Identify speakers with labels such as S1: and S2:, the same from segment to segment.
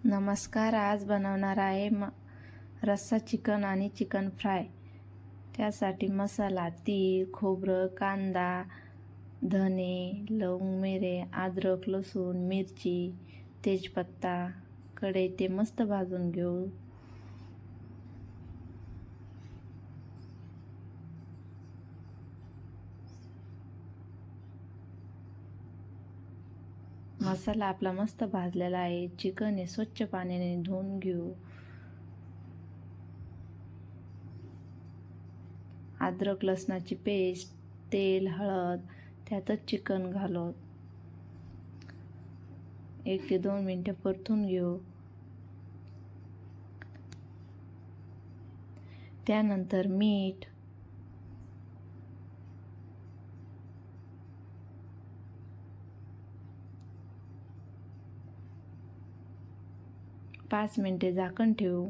S1: नमस्कार. आज बनवणार आहे रस्सा चिकन आणि चिकन फ्राय. त्यासाठी मसाला, तीळ, खोबरं, कांदा, धने, लवंग, मिरे, अद्रक, लसूण, मिरची, तेजपत्ता, कढई ते मस्त भाजून घेऊ. मसाला आपला मस्त भाजलेला आहे. चिकन हे स्वच्छ पाण्याने धुवून घेऊ. अद्रक लसणाची पेस्ट, तेल, हळद, त्यातच चिकन घालू. 1 ते 2 मिनिटे परतून घेऊ. त्यानंतर मीठ, पाच मिनिटे झाकण ठेवू.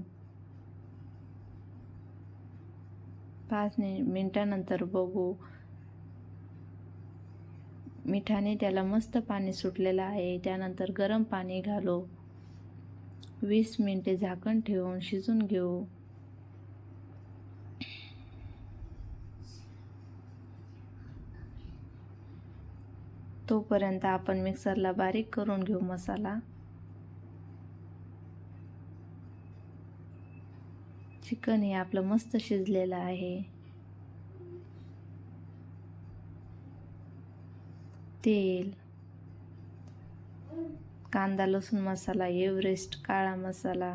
S1: 5 मिनिटानंतर बघू. मिठाने त्याला मस्त पाणी सुटलेलं आहे. त्यानंतर गरम पाणी घालू. 20 मिनिटे झाकण ठेवून शिजून घेऊ. तोपर्यंत आपण मिक्सरला बारीक करून घेऊ मसाला. चिकन हे आपलं मस्त शिजलेलं आहे. तेल, कांदा लसूण मसाला, एव्हरेस्ट काळा मसाला,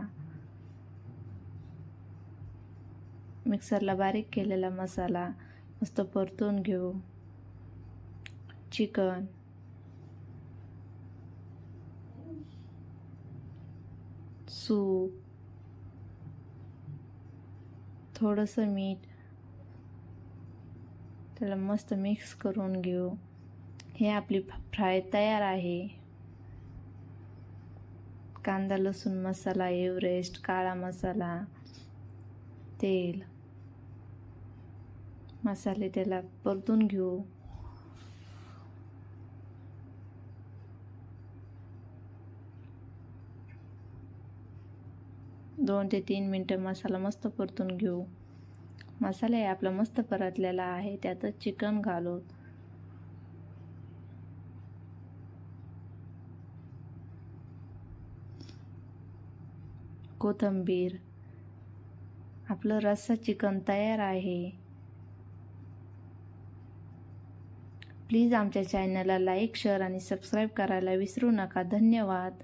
S1: मिक्सरला बारीक केलेला मसाला मस्त परतून घेऊ. चिकन, सूप, थोडंसं मीठ, त्याला मस्त मिक्स करून घेऊ. हे आपली फ्राय तयार आहे. कांदा लसूण मसाला, एव्हरेस्ट काळा मसाला, तेल, मसाले त्याला परतून घेऊ. दोन ते 3 मिनिटं मसाला मस्त परतून घेऊ. मसाला आपला मस्त परतलेला आहे. त्यातच चिकन घालू. कोथिंबीर. आपलं रस्सा चिकन तयार आहे. प्लीज आमच्या चॅनलला लाईक, शेअर आणि सबस्क्राईब करायला विसरू नका. धन्यवाद.